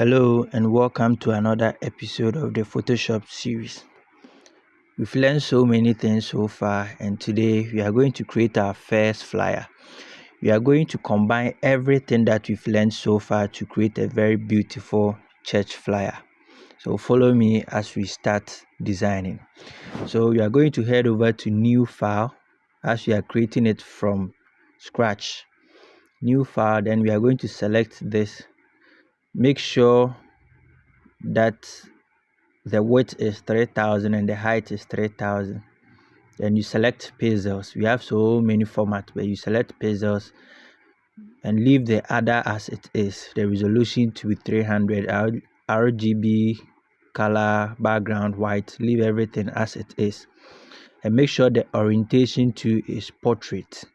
Hello and welcome to another episode of the Photoshop series. We've learned so many things so far, and today we are going to create our first flyer. We are going to combine everything that we've learned so far to create a very beautiful church flyer. So follow me as we start designing. So we are going to head over to new file as we are creating it from scratch. New file, then we are going to select this. Make sure that the width is 3000 and the height is 3000. Then you select pixels. We have so many formats, but you select pixels and leave the other as it is. The resolution to be 300, RGB, color, background, white. Leave everything as it is, and make sure the orientation to is portrait.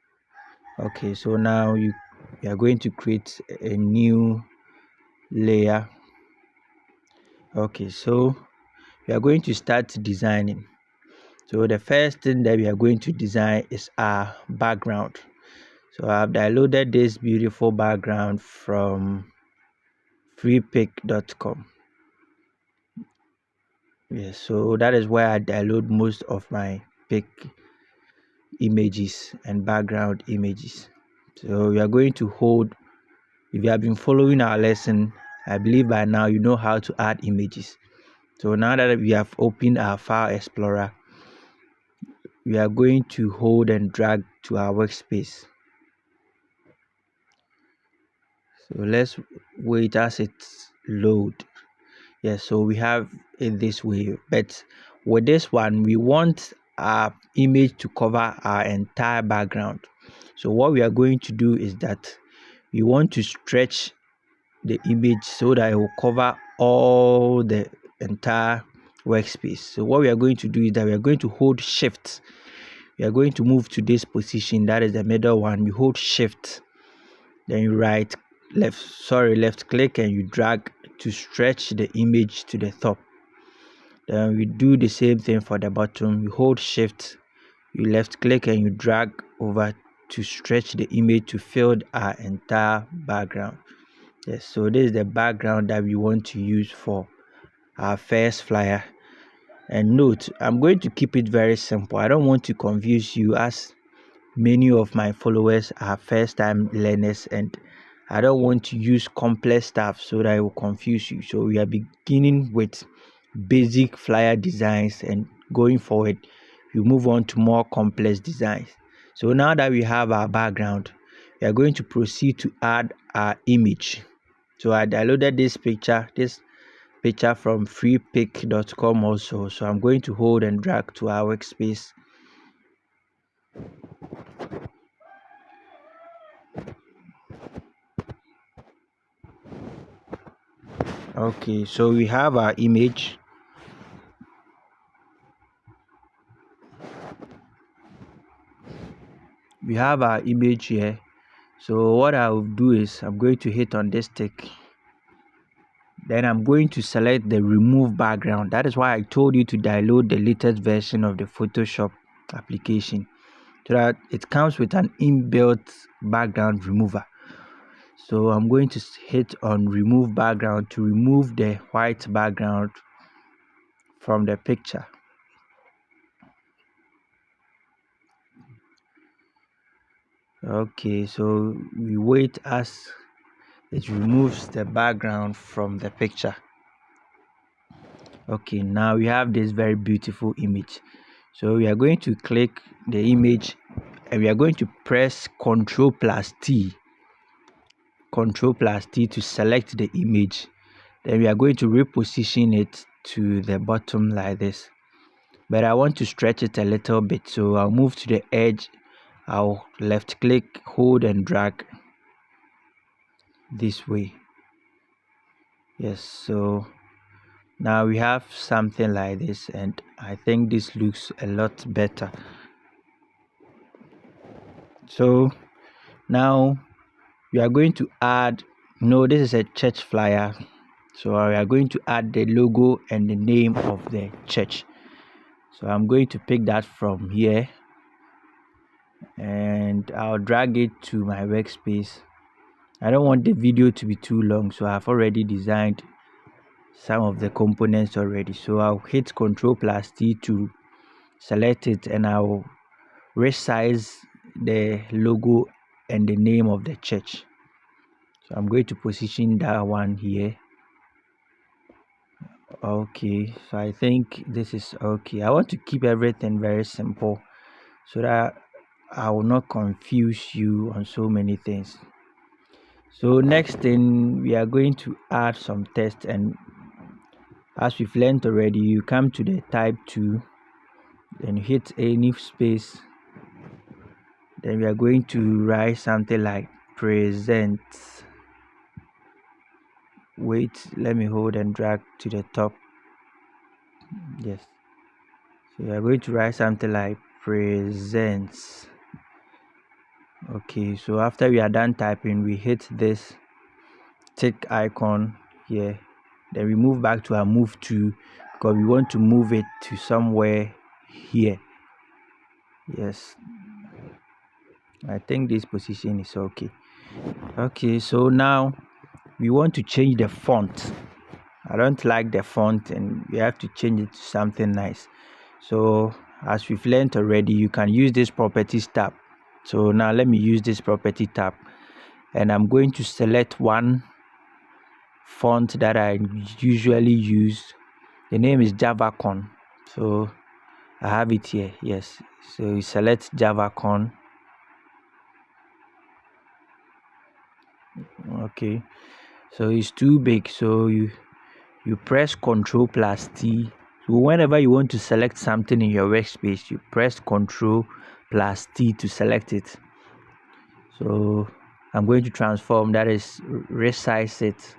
Okay, so now you are going to create a new layer. Okay, so we are going to start designing. So the first thing that we are going to design is our background. So I've downloaded this beautiful background from freepik.com. Yes, so that is where I download most of my pic images and background images. So we are going to hold. If you have been following our lesson, I believe by now you know how to add images. So now that we have opened our file explorer, we are going to hold and drag to our workspace. So let's wait as it load. Yes, so we have it this way, but with this one we want our image to cover our entire background. So what we are going to do is that we want to stretch the image so that it will cover all the entire workspace. So what we are going to do is that we are going to hold shift. We are going to move to this position, that is the middle one. You hold shift, then you left click and you drag to stretch the image to the top. Then we do the same thing for the bottom. You hold shift, you left click and you drag over to stretch the image to fill our entire background. Yes, so this is the background that we want to use for our first flyer. And note, I'm going to keep it very simple. I don't want to confuse you, as many of my followers are first time learners, and I don't want to use complex stuff so that it will confuse you. So we are beginning with basic flyer designs, and going forward we move on to more complex designs. So now that we have our background, we are going to proceed to add our image. So I downloaded this picture from freepik.com also. So I'm going to hold and drag to our workspace. Okay, so we have our image. We have our image here. So what I will do is I'm going to hit on this tick. Then I'm going to select the remove background. That is why I told you to download the latest version of the Photoshop application, so that it comes with an inbuilt background remover. So I'm going to hit on remove background to remove the white background from the picture. Okay, so we wait as it removes the background from the picture. Okay, now we have this very beautiful image. So we are going to click the image and we are going to press Ctrl+T to select the image. Then we are going to reposition it to the bottom like this, but I want to stretch it a little bit, so I'll move to the edge. I'll left click, hold and drag this way. Yes, so now we have something like this, and I think this looks a lot better. So now we are going to add, this is a church flyer, so we are going to add the logo and the name of the church. So I'm going to pick that from here and I'll drag it to my workspace. I don't want the video to be too long, so I've already designed some of the components already. So I'll hit Ctrl plus T to select it, and I'll resize the logo and the name of the church. So I'm going to position that one here. Okay, so I think this is okay. I want to keep everything very simple so that I will not confuse you on so many things. So next thing, we are going to add some text, and as we've learned already, you come to the type 2, then hit any space, then we are going to write something like present. Wait, let me hold and drag to the top. Yes, so we are going to write something like presents. Okay, so after we are done typing, we hit this tick icon here, then we move back to our move to, because we want to move it to somewhere here. Yes, I think this position is okay. Okay, so now we want to change the font. I don't like the font, and we have to change it to something nice. So as we've learned already, you can use this properties tab. So now let me use this property tab, and I'm going to select one font that I usually use. The name is JavaCon. So I have it here. Yes, so you select JavaCon. Okay, so it's too big, so you press Ctrl plus T. So whenever you want to select something in your workspace, you press Ctrl plus T to select it. So I'm going to transform, that is resize it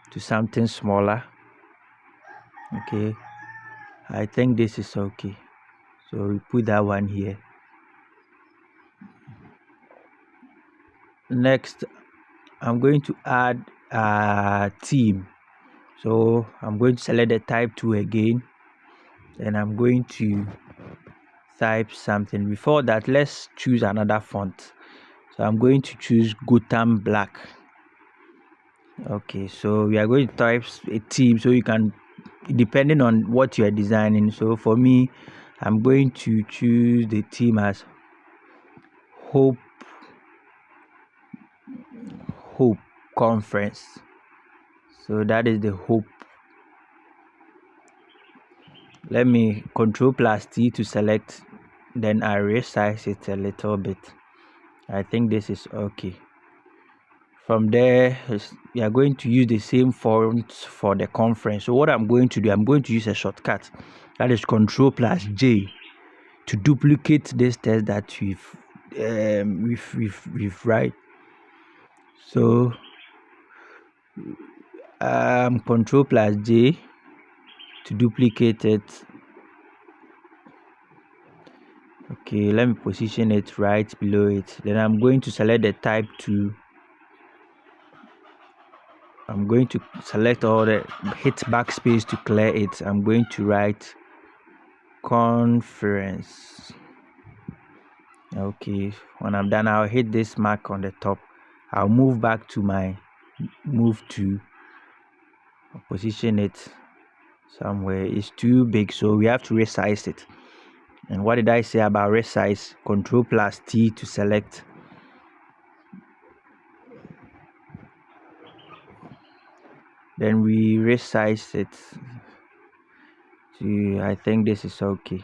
to something smaller. Okay, I think this is okay, so we put that one here. Next, I'm going to add a theme. So I'm going to select the type 2 again, and I'm going to type something. Before that, let's choose another font. So I'm going to choose Gotham Black. Okay, so we are going to type a theme, so you can, depending on what you are designing. So for me, I'm going to choose the theme as Hope Conference. So that is the Hope. Let me Ctrl plus T to select, then I resize it a little bit. I think this is okay. From there, we are going to use the same font for the conference. So what I'm going to do, I'm going to use a shortcut, that is Ctrl plus J, to duplicate this text that we've write. So Ctrl plus J to duplicate it. Okay, let me position it right below it. Then I'm going to select the type 2. I'm going to select all the, hit backspace to clear it. I'm going to write conference. Okay, when I'm done, I'll hit this mark on the top. I'll move back to my move to, position it somewhere. It's too big, so we have to resize it. And what did I say about resize? Ctrl plus T to select. Then we resize it to, I think this is okay.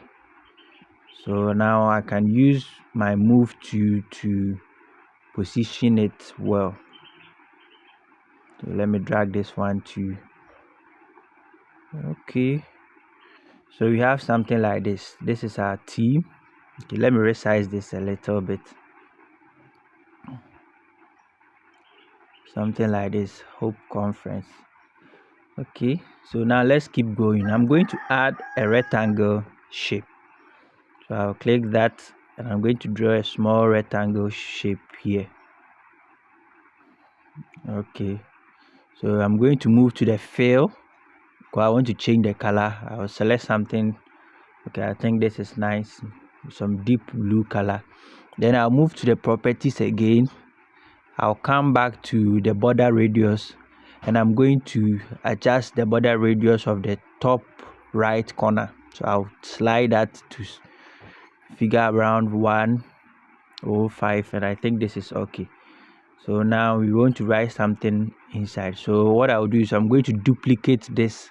So now I can use my move to position it well. So let me drag this one to, okay, so we have something like this. This is our theme. Okay, let me resize this a little bit, something like this, Hope Conference. Okay, so now let's keep going. I'm going to add a rectangle shape. So I'll click that, and I'm going to draw a small rectangle shape here. Okay, so I'm going to move to the fill, because I want to change the color. I'll select something. Okay, I think this is nice, some deep blue color. Then I'll move to the properties again. I'll come back to the border radius, and I'm going to adjust the border radius of the top right corner. So I'll slide that to figure around 105, and I think this is okay. So now we want to write something inside. So what I'll do is I'm going to duplicate this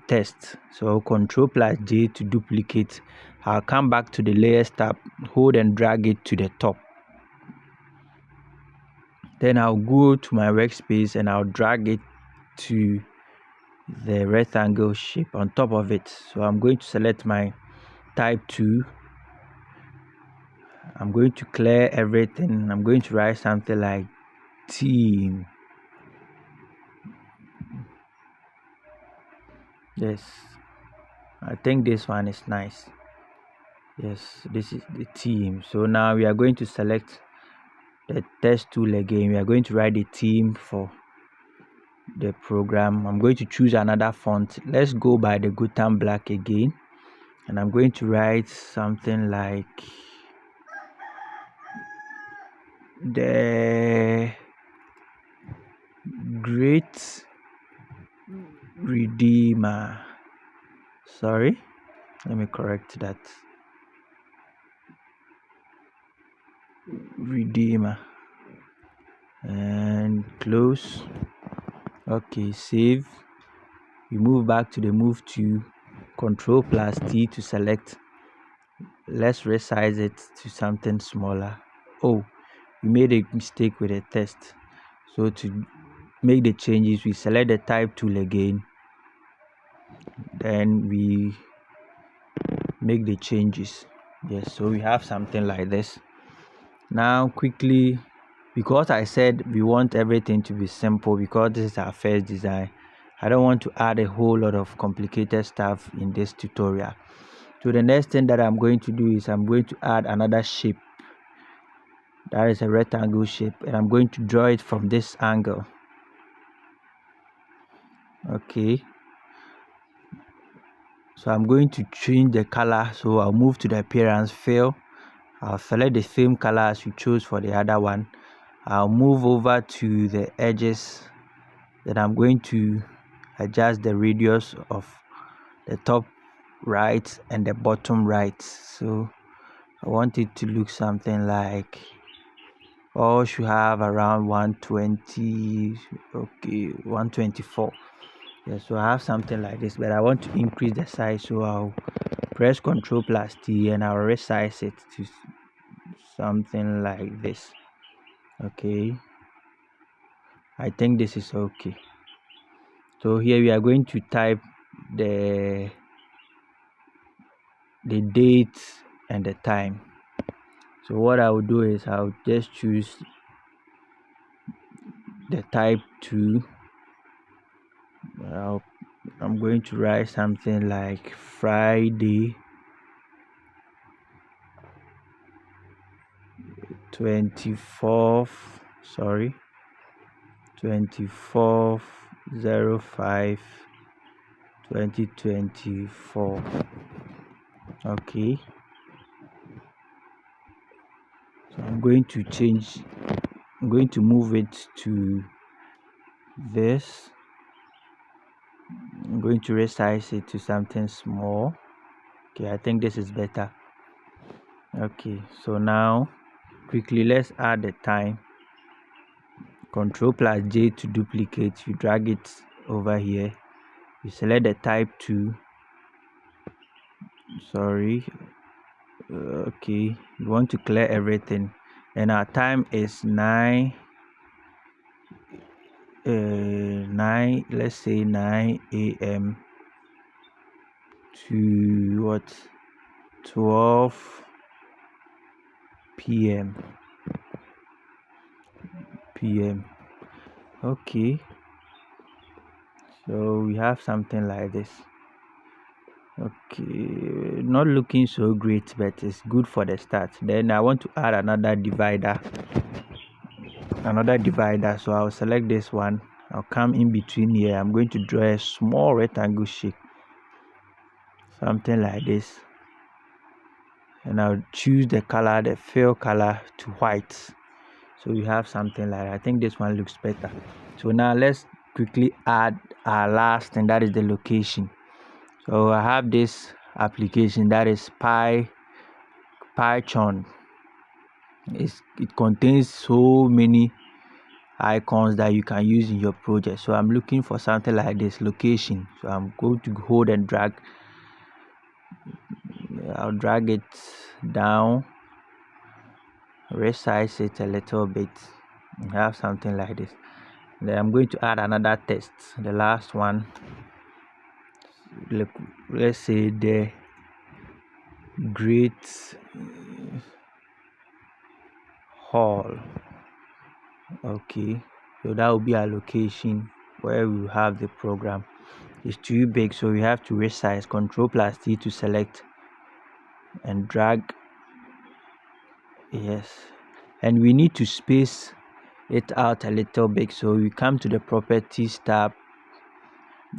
text. So Control plus J to duplicate. I'll come back to the layers tab, hold and drag it to the top. Then I'll go to my workspace and I'll drag it to the rectangle shape on top of it. So I'm going to select my type 2. I'm going to clear everything. I'm going to write something like team. Yes, I think this one is nice. Yes, this is the team. So now we are going to select the text tool again. We are going to write the theme for the program. I'm going to choose another font. Let's go by the Gutenberg Black again, and I'm going to write something like the Great Redeemer. Sorry, let me correct that. Redeemer, and close. Okay, save. We move back to the move to Control plus T to select. Let's resize it to something smaller. Oh, we made a mistake with the text. So to make the changes, we select the type tool again, then we make the changes. Yes, so we have something like this. Now quickly, because I said we want everything to be simple, because this is our first design, I don't want to add a whole lot of complicated stuff in this tutorial. So the next thing that I'm going to do is I'm going to add another shape. That is a rectangle shape, and I'm going to draw it from this angle. Okay, so I'm going to change the color. So I'll move to the appearance, fill. I'll select the same color as we chose for the other one. I'll move over to the edges. Then I'm going to adjust the radius of the top right and the bottom right. So I want it to look something like, all should have around 120. Okay, 124. Yeah, so I have something like this, but I want to increase the size, so I'll press Ctrl plus T and I'll resize it to something like this. Okay, I think this is okay. So here we are going to type the date and the time. So what I will do is I'll just choose the type 2. I'm going to write something like Friday 24th 05 2024. Okay, so I'm going to move it to this. I'm going to resize it to something small. Okay, I think this is better. Okay, so now quickly let's add the time. Control plus J to duplicate. You drag it over here. You select the type 2. Okay, you want to clear everything, and our time is 9, let's say 9 a.m. to what, 12 p.m. Okay, so we have something like this. Okay, not looking so great, but it's good for the start. Then I want to add another divider, so I'll select this one. I'll come in between here. I'm going to draw a small rectangle shape, something like this, and I'll choose the color, the fill color, to white. So we have something like, I think this one looks better. So now let's quickly add our last, and that is the location. So I have this application that is Python. It contains so many icons that you can use in your project. So I'm looking for something like this location. So I'm going to hold and drag. I'll drag it down, resize it a little bit, and have something like this. Then I'm going to add another text, the last one. Let's say the Great Hall. Okay, so that will be our location where we have the program. It's too big, so we have to resize. Ctrl+T to select and drag. Yes, and we need to space it out a little bit. So we come to the properties tab,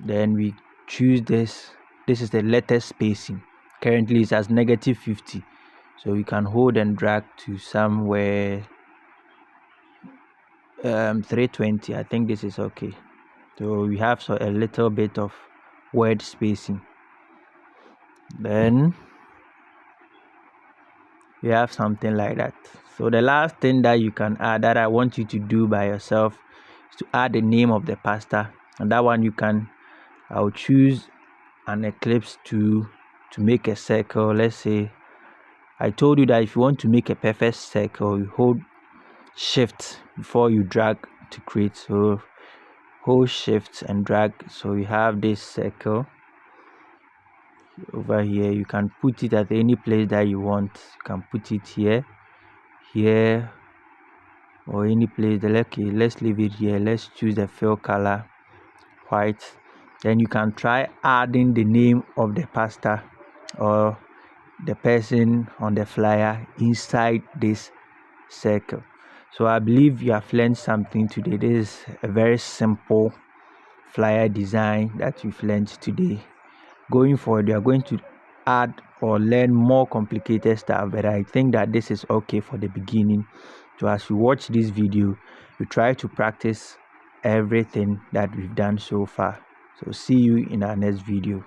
then we choose this. This is the letter spacing. Currently it's as -50, so we can hold and drag to somewhere 320. I think this is okay. So we have a little bit of word spacing. Then we have something like that. So the last thing that you can add, that I want you to do by yourself, is to add the name of the pastor. And that one I'll choose an ellipse to make a circle. Let's say I told you that if you want to make a perfect circle, you hold shift before you drag to create. So hold shift and drag. So we have this circle over here. You can put it at any place that you want. You can put it here, or any place. Okay, let's leave it here. Let's choose the fill color white. Then you can try adding the name of the pastor or the person on the flyer inside this circle. So I believe you have learned something today. This is a very simple flyer design that you've learned today. Going forward, you are going to add or learn more complicated stuff, but I think that this is okay for the beginning. So as you watch this video, you try to practice everything that we've done so far. So see you in our next video.